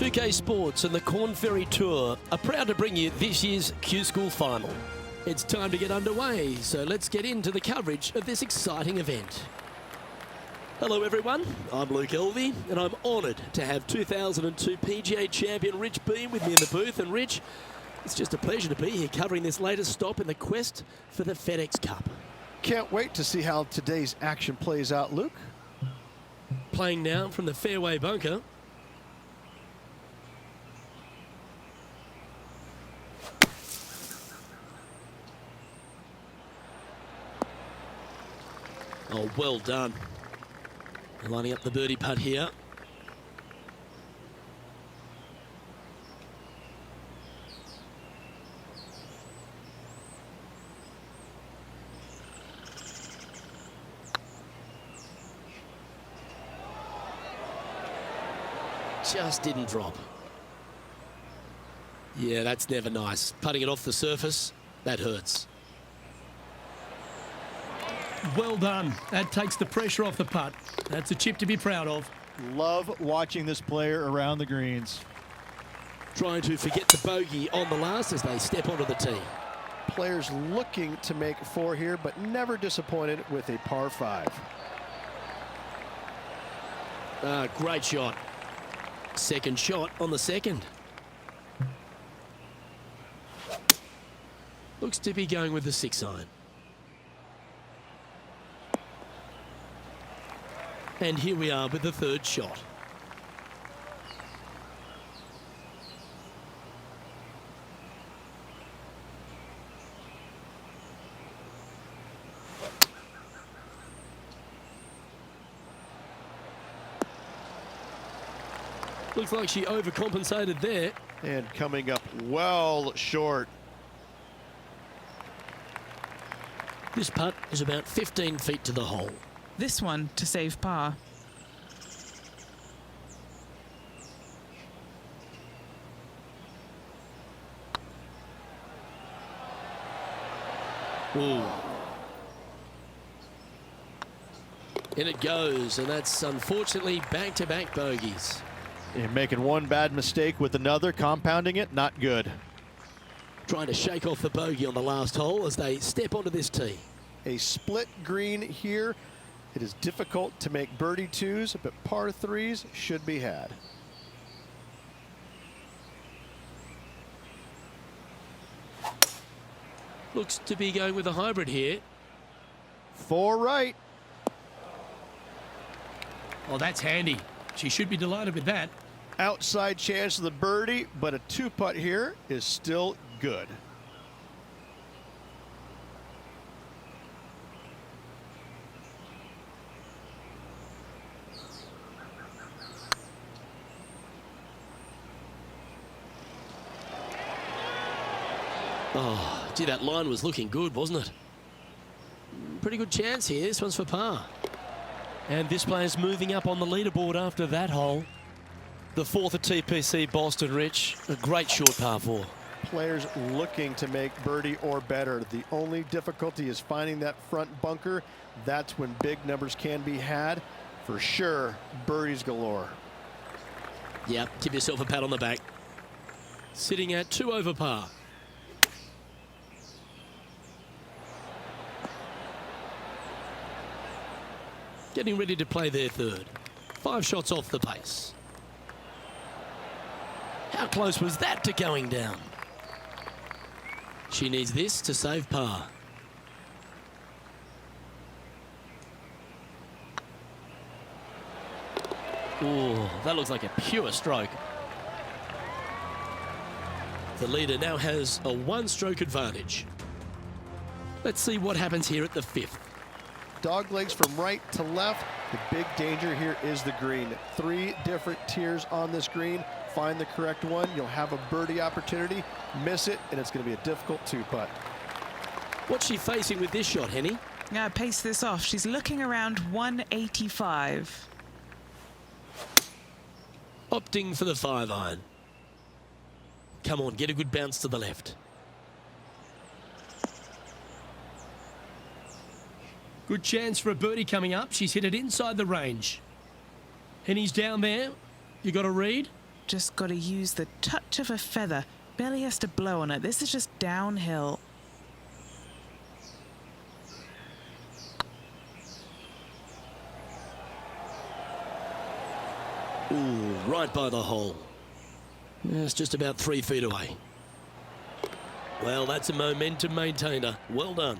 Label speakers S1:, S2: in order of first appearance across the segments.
S1: 2K Sports and the Corn Ferry Tour are proud to bring you this year's Q School Final. It's time to get underway, so let's get into the coverage of this exciting event. Hello everyone, I'm Luke Elvey and I'm honoured to have 2002 PGA champion Rich Beam with me in the booth. And Rich, it's just a pleasure to be here covering this latest stop in the quest for the FedEx Cup.
S2: Can't wait to see how today's action plays out, Luke.
S1: Playing now from the fairway bunker. Oh, well done. Lining up the birdie putt here. Just didn't drop. Yeah, that's never nice. Putting it off the surface, that hurts. Well done. That takes the pressure off the putt. That's a chip to be proud of.
S2: Love watching this player around the greens.
S1: Trying to forget the bogey on the last as they step onto the tee.
S2: Players looking to make four here, but never disappointed with a par five.
S1: Great shot. Second shot on the second. Looks to be going with the 6-iron. And here we are with the third shot. Looks like she overcompensated there.
S2: And coming up well short.
S1: This putt is about 15 feet to the hole.
S3: This one to save par.
S1: Ooh. In it goes, and that's unfortunately back-to-back bogeys.
S2: And making one bad mistake with another, compounding it, not good.
S1: Trying to shake off the bogey on the last hole as they step onto this tee.
S2: A split green here. It is difficult to make birdie twos, but par threes should be had.
S1: Looks to be going with a hybrid here.
S2: Four right.
S1: Oh, that's handy. She should be delighted with that.
S2: Outside chance of the birdie, but a two-putt here is still good.
S1: Oh, gee, that line was looking good, wasn't it? Pretty good chance here. This one's for par. And this player's moving up on the leaderboard after that hole. The fourth at TPC Boston, Rich. A great short par four.
S2: Players looking to make birdie or better. The only difficulty is finding that front bunker. That's when big numbers can be had. For sure, birdies galore.
S1: Yep, give yourself a pat on the back. Sitting at 2 over par. Getting ready to play their third. 5 shots off the pace. How close was that to going down? She needs this to save par. Oh, that looks like a pure stroke. The leader now has a 1-stroke advantage. Let's see what happens here at the 5th.
S2: Dog legs from right to left. The big danger here is the green. 3 different tiers on this green. Find the correct one. You'll have a birdie opportunity. Miss it, and it's going to be a difficult 2-putt.
S1: What's she facing with this shot, Henny?
S3: Yeah, pace this off. She's looking around 185.
S1: Opting for the 5-iron. Come on, get a good bounce to the left. Good chance for a birdie coming up. She's hit it inside the range. Henny's down there. You got a read?
S3: just got to use the touch of a feather. Barely has to blow on it. This is just downhill.
S1: Ooh, right by the hole. It's just about 3 feet away. Well, that's a momentum maintainer. Well done.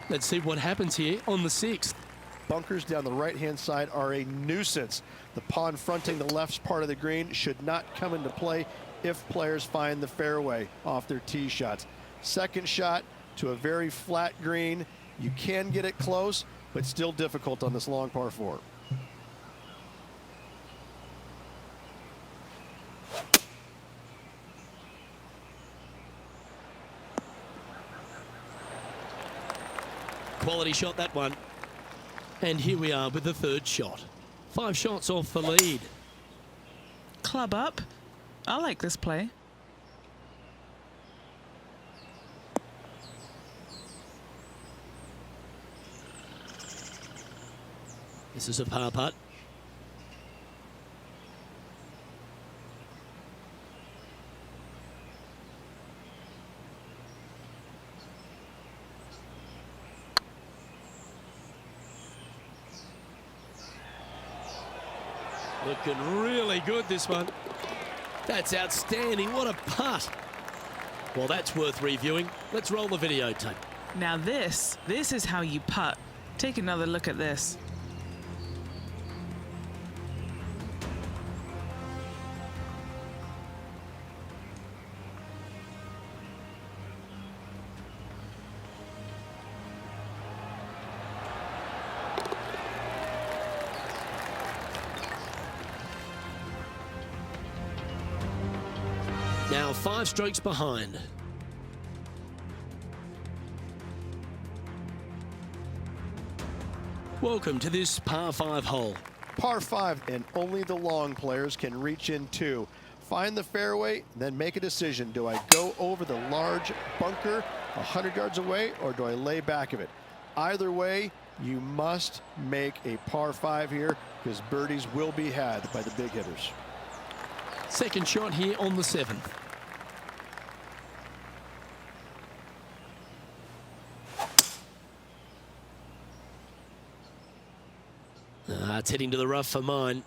S1: Let's see what happens here on the 6th.
S2: Bunkers down the right-hand side are a nuisance. The pond fronting the left part of the green should not come into play if players find the fairway off their tee shots. Second shot to a very flat green. You can get it close, but still difficult on this long par 4.
S1: Quality shot, that one. And here we are with the 3rd shot. 5 shots off the lead.
S3: Club up. I like this play.
S1: This is a par putt. Looking really good, this one. That's outstanding. What a putt. Well, that's worth reviewing. Let's roll the videotape.
S3: Now this is how you putt. Take another look at this.
S1: Now 5 strokes behind. Welcome to this par 5 hole.
S2: Par 5, and only the long players can reach in two. Find the fairway, then make a decision. Do I go over the large bunker 100 yards away, or do I lay back of it? Either way, you must make a par 5 here, because birdies will be had by the big hitters.
S1: Second shot here on the 7th. It's heading to the rough for mine.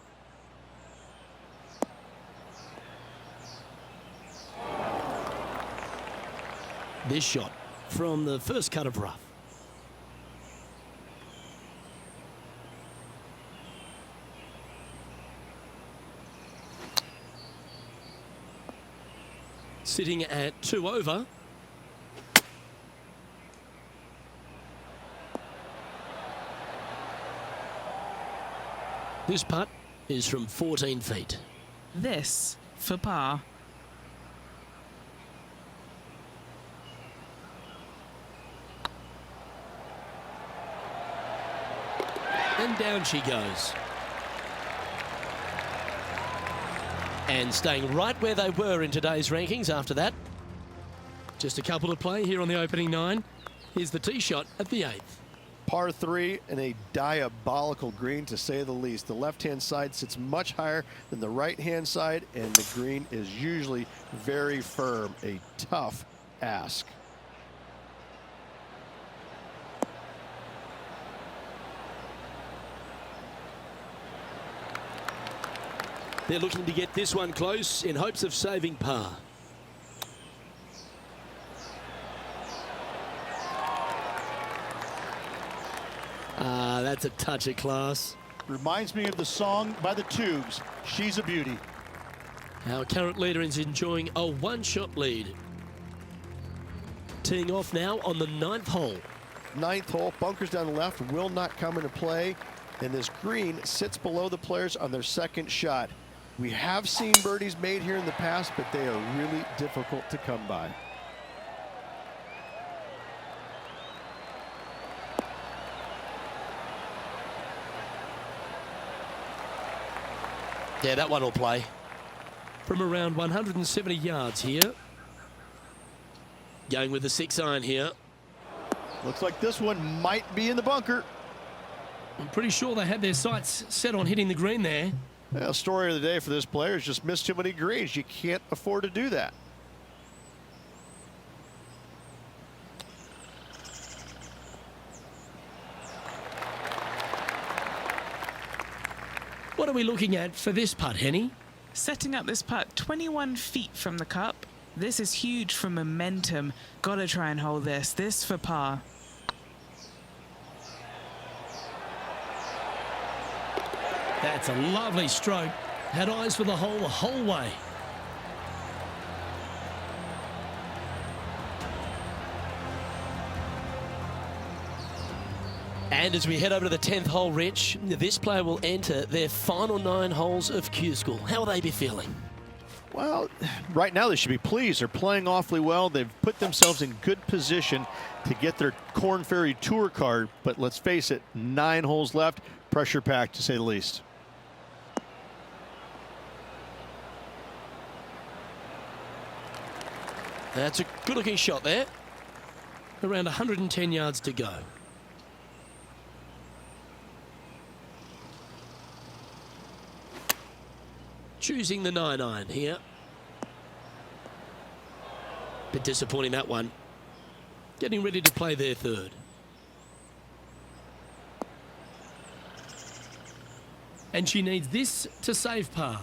S1: This shot from the first cut of rough. Sitting at 2 over. This putt is from 14 feet.
S3: This for par.
S1: And down she goes. And staying right where they were in today's rankings after that. Just a couple to play here on the opening 9. Here's the tee shot at the 8th.
S2: Par 3 and a diabolical green, to say the least. The left-hand side sits much higher than the right-hand side, and the green is usually very firm. A tough ask.
S1: They're looking to get this one close in hopes of saving par. That's a touch of class.
S4: Reminds me of the song by the Tubes, She's a Beauty.
S1: Our current leader is enjoying a 1-shot lead. Teeing off now on the 9th hole.
S2: 9th hole, bunkers down the left will not come into play, and this green sits below the players on their second shot. We have seen birdies made here in the past, but they are really difficult to come by.
S1: Yeah, that one will play. From around 170 yards here. Going with the 6-iron here.
S4: Looks like this one might be in the bunker.
S1: I'm pretty sure they had their sights set on hitting the green there.
S2: Well, story of the day for this player is just missed too many greens. You can't afford to do that.
S1: What are we looking at for this putt, Henny?
S3: Setting up this putt 21 feet from the cup. This is huge for momentum. Gotta try and hold this. This for par.
S1: That's a lovely stroke. Had eyes for the whole way. And as we head over to the 10th hole, Rich, this player will enter their final 9 holes of Q School. How will they be feeling?
S2: Well, right now they should be pleased. They're playing awfully well. They've put themselves in good position to get their Korn Ferry Tour card. But let's face it, 9 holes left. Pressure packed, to say the least.
S1: That's a good-looking shot there. Around 110 yards to go. Choosing the 9-iron here. Bit disappointing, that one. Getting ready to play their third. And she needs this to save par.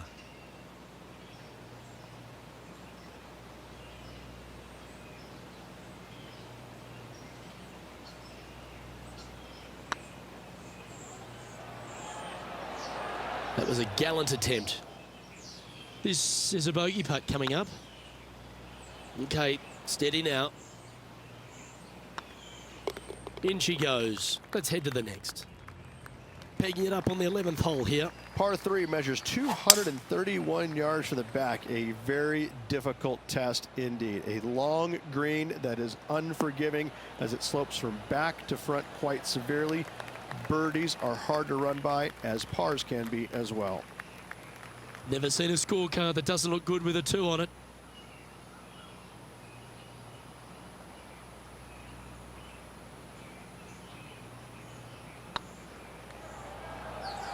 S1: That was a gallant attempt. This is a bogey putt coming up. Okay, steady now. In she goes. Let's head to the next. Pegging it up on the 11th hole here.
S2: Par 3 measures 231 yards from the back. A very difficult test indeed. A long green that is unforgiving as it slopes from back to front quite severely. Birdies are hard to run by, as pars can be as well.
S1: Never seen a scorecard that doesn't look good with a 2 on it.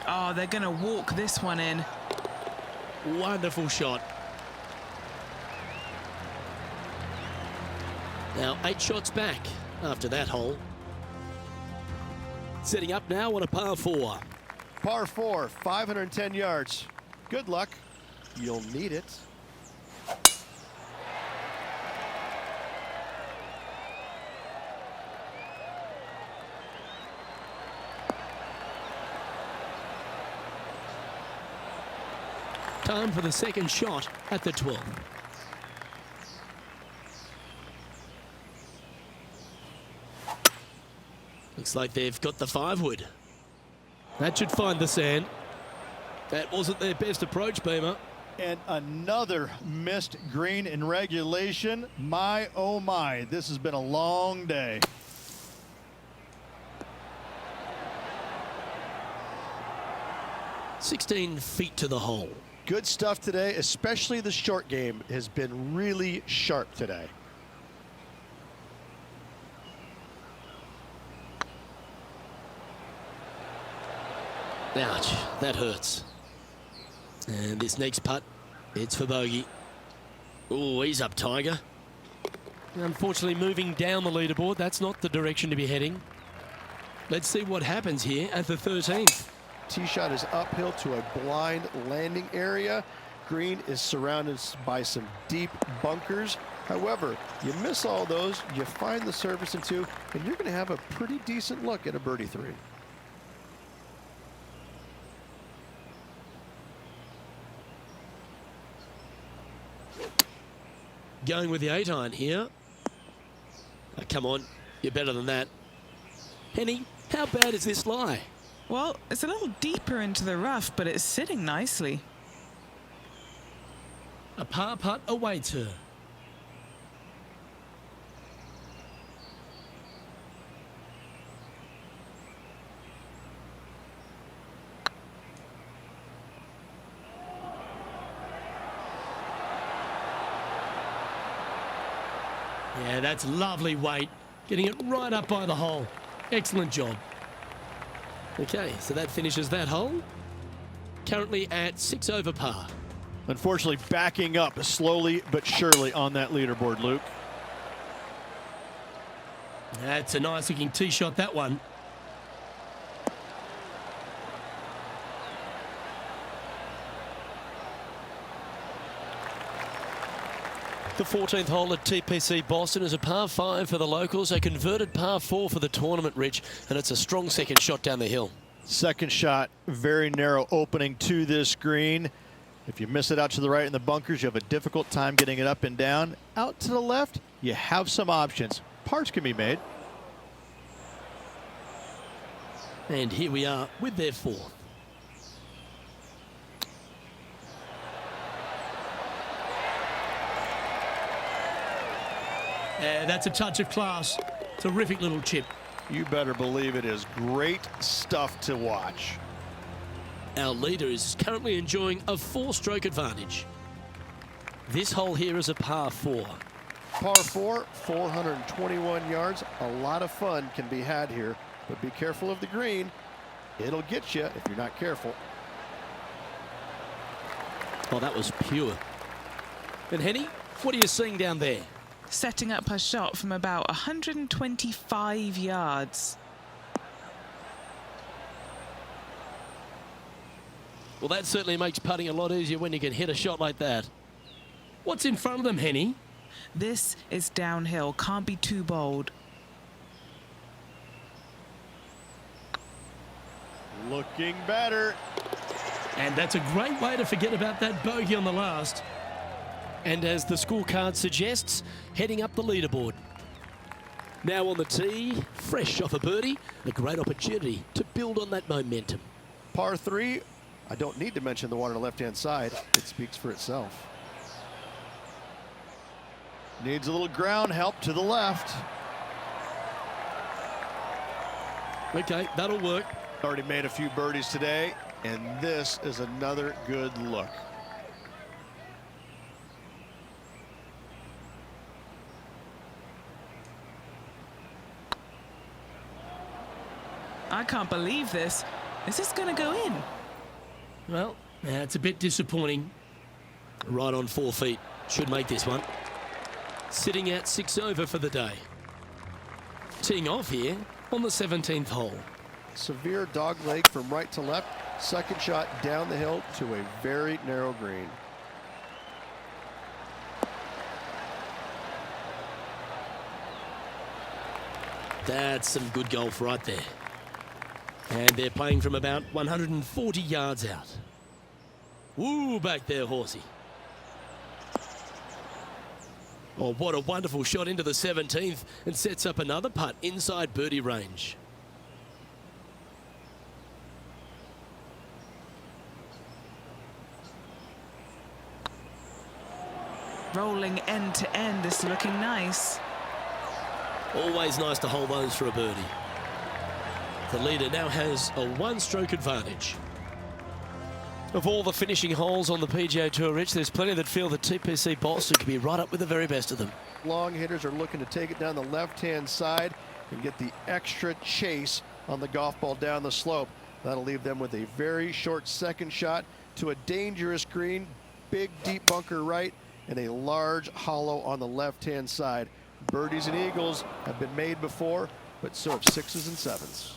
S3: Oh, they're going to walk this one in.
S1: Wonderful shot. Now 8 shots back after that hole. Setting up now on a par 4.
S2: Par 4, 510 yards. Good luck. You'll need it.
S1: Time for the second shot at the 12th. Looks like they've got the 5-wood. That should find the sand. That wasn't their best approach, Beamer.
S4: And another missed green in regulation. My, oh my, this has been a long day.
S1: $16 feet to the hole.
S2: Good stuff today, especially the short game has been really sharp today.
S1: Ouch, that hurts. And this next putt, it's for bogey. Oh, he's up, Tiger. Unfortunately, moving down the leaderboard, that's not the direction to be heading. Let's see what happens here at the 13th.
S2: Tee shot is uphill to a blind landing area. Green is surrounded by some deep bunkers. However, you miss all those, you find the surface in 2, and you're going to have a pretty decent look at a birdie 3.
S1: Going with the 8-iron here. Oh, come on, you're better than that. Henny, how bad is this lie?
S3: Well, it's a little deeper into the rough, but it's sitting nicely.
S1: A par putt awaits her. Yeah, that's lovely weight. Getting it right up by the hole. Excellent job. Okay, so that finishes that hole. currently at 6 over par.
S4: Unfortunately, backing up slowly but surely on that leaderboard, Luke.
S1: That's a nice looking tee shot, that one. The 14th hole at TPC Boston is a par 5 for the locals, a converted par 4 for the tournament, Rich, and it's a strong second shot down the hill.
S4: Second shot, very narrow opening to this green. If you miss it out to the right in the bunkers, you have a difficult time getting it up and down. Out to the left, you have some options. Pars can be made.
S1: And here we are with their fourth. That's a touch of class. Terrific little chip.
S4: You better believe it is great stuff to watch.
S1: Our leader is currently enjoying a 4-stroke advantage. This hole here is a par 4.
S2: Par 4, 421 yards. A lot of fun can be had here, but be careful of the green. It'll get you if you're not careful.
S1: Oh, that was pure. And Henny, what are you seeing down there?
S3: Setting up her shot from about 125 yards.
S1: Well, that certainly makes putting a lot easier when you can hit a shot like that. What's in front of them, Henny?
S3: This is downhill, can't be too bold.
S4: Looking better.
S1: And that's a great way to forget about that bogey on the last. And as the scorecard suggests, heading up the leaderboard. Now on the tee, fresh off a birdie, a great opportunity to build on that momentum.
S2: Par 3, I don't need to mention the one on the left-hand side. It speaks for itself.
S4: Needs a little ground help to the left.
S1: Okay, that'll work.
S4: Already made a few birdies today, and this is another good look.
S3: I can't believe this. Is this going to go in?
S1: Well, it's a bit disappointing. Right on 4 feet. Should make this one. Sitting at 6 over for the day. Teeing off here on the 17th hole.
S2: Severe dog leg from right to left. Second shot down the hill to a very narrow green.
S1: That's some good golf right there. And they're playing from about 140 yards out. Woo, back there, horsey. Oh, what a wonderful shot into the 17th and sets up another putt inside birdie range.
S3: Rolling end to end, it's looking nice.
S1: Always nice to hold those for a birdie. The leader now has a 1-stroke advantage. Of all the finishing holes on the PGA Tour, Rich, there's plenty that feel that TPC Boston could be right up with the very best of them.
S2: Long hitters are looking to take it down the left-hand side and get the extra chase on the golf ball down the slope. That'll leave them with a very short second shot to a dangerous green, big deep bunker right, and a large hollow on the left-hand side. Birdies and eagles have been made before, but so have 6s and 7s.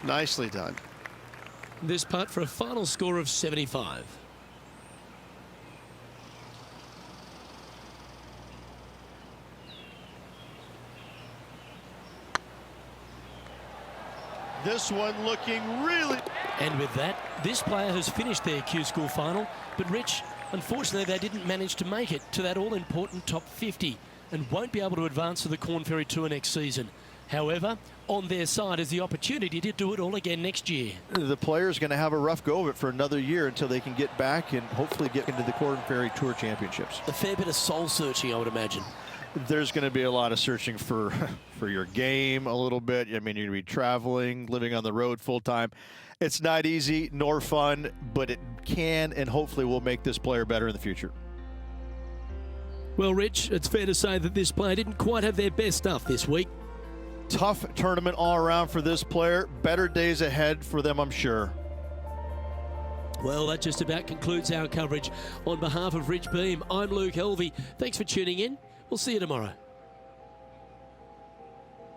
S2: Nicely done.
S1: This putt for a final score of 75.
S4: This one looking really...
S1: And with that, this player has finished their Q School final. But Rich, unfortunately, they didn't manage to make it to that all-important top 50 and won't be able to advance to the Corn Ferry Tour next season. However, on their side is the opportunity to do it all again next year.
S4: The player's going to have a rough go of it for another year until they can get back and hopefully get into the Corn Ferry Tour Championships.
S1: A fair bit of soul searching, I would imagine.
S4: There's going to be a lot of searching for your game a little bit. I mean, you're going to be traveling, living on the road full time. It's not easy nor fun, but it can and hopefully will make this player better in the future.
S1: Well, Rich, it's fair to say that this player didn't quite have their best stuff this week.
S4: Tough tournament all around for this player. Better days ahead for them, I'm sure.
S1: Well, that just about concludes our coverage. On behalf of Rich Beam, I'm Luke Helvey. Thanks for tuning in. We'll see you tomorrow.